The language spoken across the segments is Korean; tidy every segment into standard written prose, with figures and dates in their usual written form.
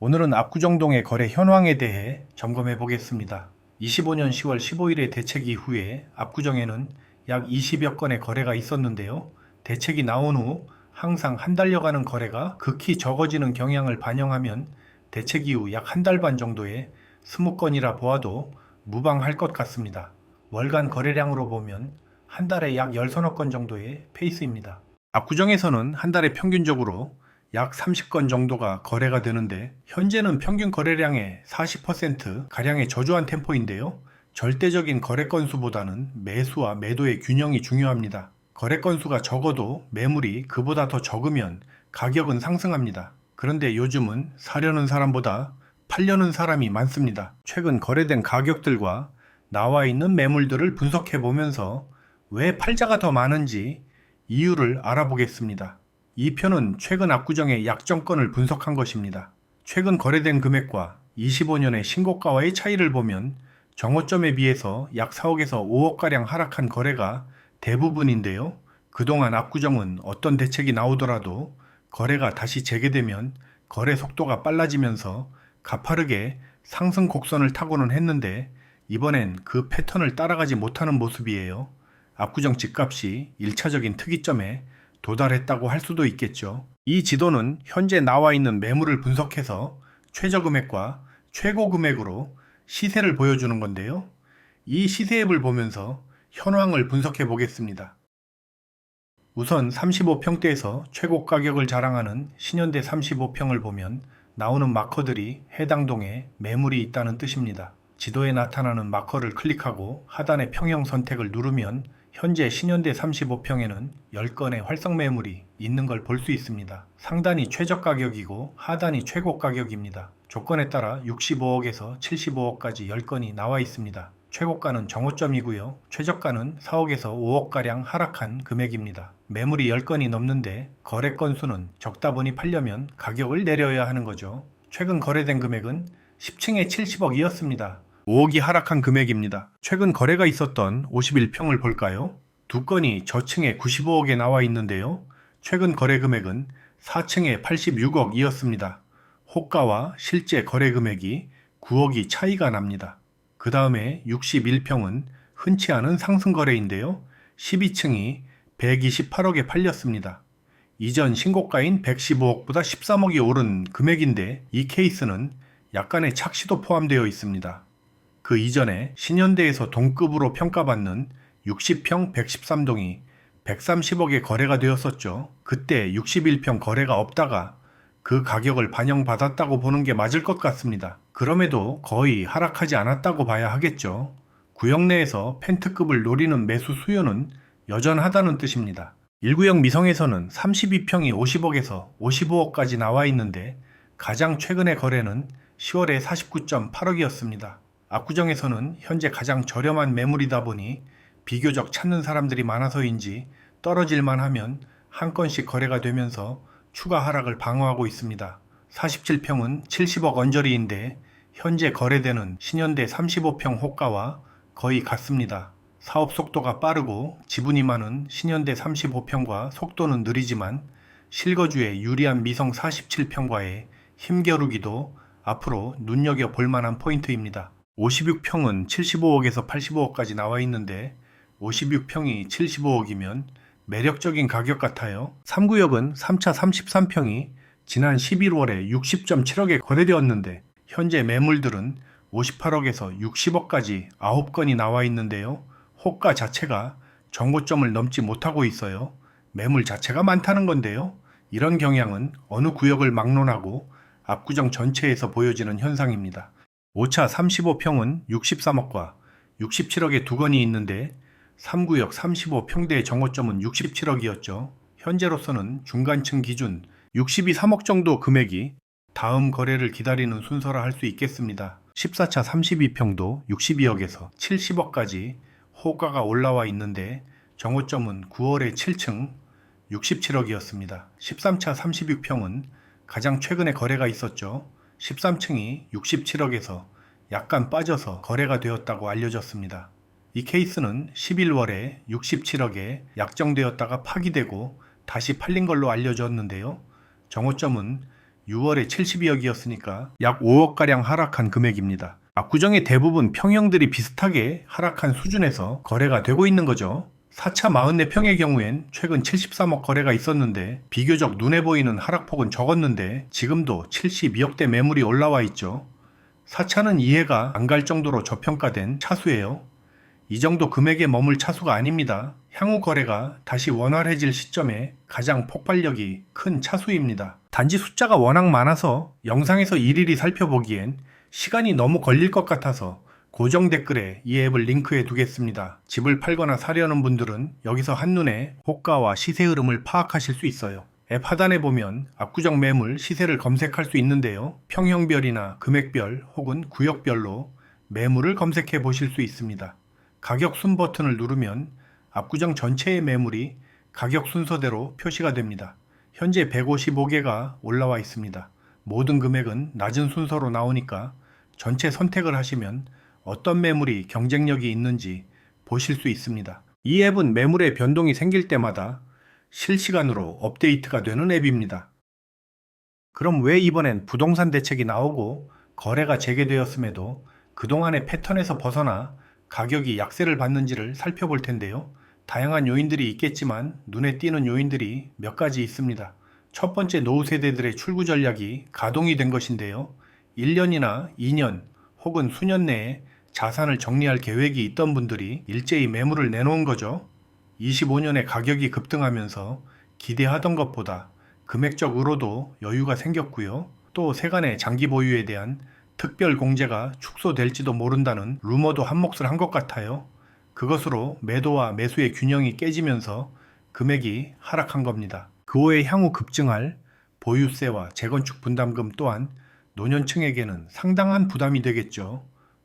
오늘은 압구정동의 거래 현황에 대해 점검해 보겠습니다. 25년 10월 15일의 대책 이후에 압구정에는 약 20여 건의 거래가 있었는데요. 대책이 나온 후 항상 한 달여 가는 거래가 극히 적어지는 경향을 반영하면 대책 이후 약 한 달 반 정도의 20건이라 보아도 무방할 것 같습니다. 월간 거래량으로 보면 한 달에 약 10서너 건 정도의 페이스입니다. 압구정에서는 한 달에 평균적으로 약 30건 정도가 거래가 되는데 현재는 평균 거래량의 40%가량의 저조한 템포인데요. 절대적인 거래 건수보다는 매수와 매도의 균형이 중요합니다. 거래 건수가 적어도 매물이 그보다 더 적으면 가격은 상승합니다. 그런데 요즘은 사려는 사람보다 팔려는 사람이 많습니다. 최근 거래된 가격들과 나와 있는 매물들을 분석해 보면서 왜 팔자가 더 많은지 이유를 알아보겠습니다. 이 표는 최근 압구정의 약정건을 분석한 것입니다. 최근 거래된 금액과 25년의 신고가와의 차이를 보면 정오점에 비해서 약 4억에서 5억가량 하락한 거래가 대부분인데요. 그동안 압구정은 어떤 대책이 나오더라도 거래가 다시 재개되면 거래 속도가 빨라지면서 가파르게 상승 곡선을 타고는 했는데 이번엔 그 패턴을 따라가지 못하는 모습이에요. 압구정 집값이 1차적인 특이점에 도달했다고 할 수도 있겠죠. 이 지도는 현재 나와 있는 매물을 분석해서 최저 금액과 최고 금액으로 시세를 보여주는 건데요. 이 시세앱을 보면서 현황을 분석해 보겠습니다. 우선 35평대에서 최고 가격을 자랑하는 신현대 35평을 보면 나오는 마커들이 해당 동에 매물이 있다는 뜻입니다. 지도에 나타나는 마커를 클릭하고 하단의 평형 선택을 누르면 현재 신현대 35평에는 10건의 활성 매물이 있는 걸 볼 수 있습니다. 상단이 최저 가격이고 하단이 최고 가격입니다. 조건에 따라 65억에서 75억까지 10건이 나와 있습니다. 최고가는 정오점이고요. 최저가는 4억에서 5억가량 하락한 금액입니다. 매물이 10건이 넘는데 거래 건수는 적다 보니 팔려면 가격을 내려야 하는 거죠. 최근 거래된 금액은 10층에 70억이었습니다. 5억이 하락한 금액입니다. 최근 거래가 있었던 51평을 볼까요? 두 건이 저층에 95억에 나와 있는데요. 최근 거래 금액은 4층에 86억이었습니다. 호가와 실제 거래 금액이 9억이 차이가 납니다. 그 다음에 61평은 흔치 않은 상승 거래인데요. 12층이 128억에 팔렸습니다. 이전 신고가인 115억보다 13억이 오른 금액인데 이 케이스는 약간의 착시도 포함되어 있습니다. 그 이전에 신현대에서 동급으로 평가받는 60평 113동이 130억에 거래가 되었었죠. 그때 61평 거래가 없다가 그 가격을 반영받았다고 보는 게 맞을 것 같습니다. 그럼에도 거의 하락하지 않았다고 봐야 하겠죠. 구역 내에서 펜트급을 노리는 매수 수요는 여전하다는 뜻입니다. 1구역 미성에서는 32평이 50억에서 55억까지 나와 있는데 가장 최근의 거래는 10월에 49.8억이었습니다. 압구정에서는 현재 가장 저렴한 매물이다 보니 비교적 찾는 사람들이 많아서인지 떨어질만 하면 한 건씩 거래가 되면서 추가 하락을 방어하고 있습니다. 47평은 70억 언저리인데 현재 거래되는 신현대 35평 호가와 거의 같습니다. 사업 속도가 빠르고 지분이 많은 신현대 35평과 속도는 느리지만 실거주에 유리한 미성 47평과의 힘겨루기도 앞으로 눈여겨볼 만한 포인트입니다. 56평은 75억에서 85억까지 나와 있는데 56평이 75억이면 매력적인 가격 같아요. 3구역은 3차 33평이 지난 11월에 60.7억에 거래되었는데 현재 매물들은 58억에서 60억까지 9건이 나와 있는데요. 호가 자체가 정고점을 넘지 못하고 있어요. 매물 자체가 많다는 건데요. 이런 경향은 어느 구역을 막론하고 압구정 전체에서 보여지는 현상입니다. 5차 35평은 63억과 67억의 두 건이 있는데 3구역 35평대의 정오점은 67억이었죠. 현재로서는 중간층 기준 62, 3억 정도 금액이 다음 거래를 기다리는 순서라 할 수 있겠습니다. 14차 32평도 62억에서 70억까지 호가가 올라와 있는데 정오점은 9월에 7층 67억이었습니다. 13차 36평은 가장 최근에 거래가 있었죠. 13층이 67억에서 약간 빠져서 거래가 되었다고 알려졌습니다. 이 케이스는 11월에 67억에 약정되었다가 파기되고 다시 팔린 걸로 알려졌는데요. 정오점은 6월에 72억이었으니까 약 5억가량 하락한 금액입니다. 압구정의 대부분 평형들이 비슷하게 하락한 수준에서 거래가 되고 있는 거죠. 4차 44평의 경우엔 최근 73억 거래가 있었는데 비교적 눈에 보이는 하락폭은 적었는데 지금도 72억대 매물이 올라와 있죠. 4차는 이해가 안 갈 정도로 저평가된 차수예요. 이 정도 금액에 머물 차수가 아닙니다. 향후 거래가 다시 원활해질 시점에 가장 폭발력이 큰 차수입니다. 단지 숫자가 워낙 많아서 영상에서 일일이 살펴보기엔 시간이 너무 걸릴 것 같아서 고정 댓글에 이 앱을 링크해 두겠습니다. 집을 팔거나 사려는 분들은 여기서 한눈에 호가와 시세 흐름을 파악하실 수 있어요. 앱 하단에 보면 압구정 매물 시세를 검색할 수 있는데요. 평형별이나 금액별 혹은 구역별로 매물을 검색해 보실 수 있습니다. 가격 순 버튼을 누르면 압구정 전체의 매물이 가격 순서대로 표시가 됩니다. 현재 155개가 올라와 있습니다. 모든 금액은 낮은 순서로 나오니까 전체 선택을 하시면 어떤 매물이 경쟁력이 있는지 보실 수 있습니다. 이 앱은 매물의 변동이 생길 때마다 실시간으로 업데이트가 되는 앱입니다. 그럼 왜 이번엔 부동산 대책이 나오고 거래가 재개되었음에도 그동안의 패턴에서 벗어나 가격이 약세를 받는지를 살펴볼 텐데요. 다양한 요인들이 있겠지만 눈에 띄는 요인들이 몇 가지 있습니다. 첫 번째, 노후 세대들의 출구 전략이 가동이 된 것인데요. 1년이나 2년 혹은 수년 내에 자산을 정리할 계획이 있던 분들이 일제히 매물을 내놓은 거죠. 25년에 가격이 급등하면서 기대하던 것보다 금액적으로도 여유가 생겼고요. 또 세간의 장기 보유에 대한 특별 공제가 축소될지도 모른다는 루머도 한몫을 한 것 같아요. 그것으로 매도와 매수의 균형이 깨지면서 금액이 하락한 겁니다. 그 후에 향후 급증할 보유세와 재건축 분담금 또한 노년층에게는 상당한 부담이 되겠죠.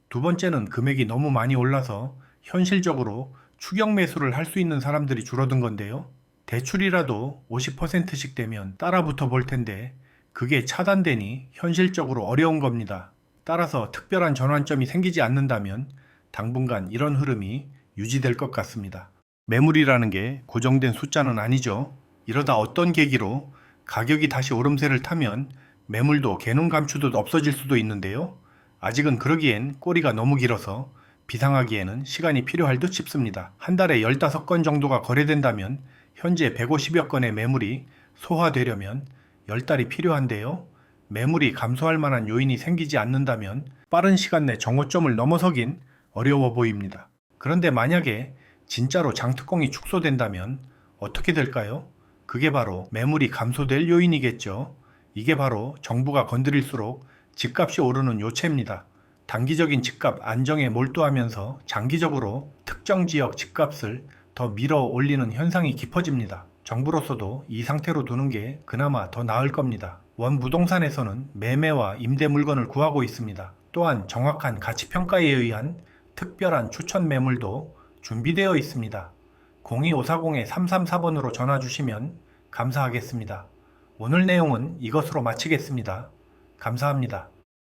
두 번째는 금액이 너무 많이 올라서 현실적으로 추격 매수를 할 수 있는 사람들이 줄어든 건데요. 대출이라도 50%씩 되면 따라 붙어 볼 텐데 그게 차단되니 현실적으로 어려운 겁니다. 따라서 특별한 전환점이 생기지 않는다면 당분간 이런 흐름이 유지될 것 같습니다. 매물이라는 게 고정된 숫자는 아니죠. 이러다 어떤 계기로 가격이 다시 오름세를 타면 매물도 개눈 감추듯 없어질 수도 있는데요. 아직은 그러기엔 꼬리가 너무 길어서 비상하기에는 시간이 필요할 듯 싶습니다. 한 달에 15건 정도가 거래된다면 현재 150여 건의 매물이 소화되려면 10달이 필요한데요. 매물이 감소할 만한 요인이 생기지 않는다면 빠른 시간 내 정오점을 넘어서긴 어려워 보입니다. 그런데 만약에 진짜로 장특공이 축소된다면 어떻게 될까요? 그게 바로 매물이 감소될 요인이겠죠. 이게 바로 정부가 건드릴수록 집값이 오르는 요체입니다. 단기적인 집값 안정에 몰두하면서 장기적으로 특정 지역 집값을 더 밀어 올리는 현상이 깊어집니다. 정부로서도 이 상태로 두는 게 그나마 더 나을 겁니다. 원부동산에서는 매매와 임대 물건을 구하고 있습니다. 또한 정확한 가치평가에 의한 특별한 추천 매물도 준비되어 있습니다. 02540-334번으로 전화 주시면 감사하겠습니다. 오늘 내용은 이것으로 마치겠습니다. 감사합니다.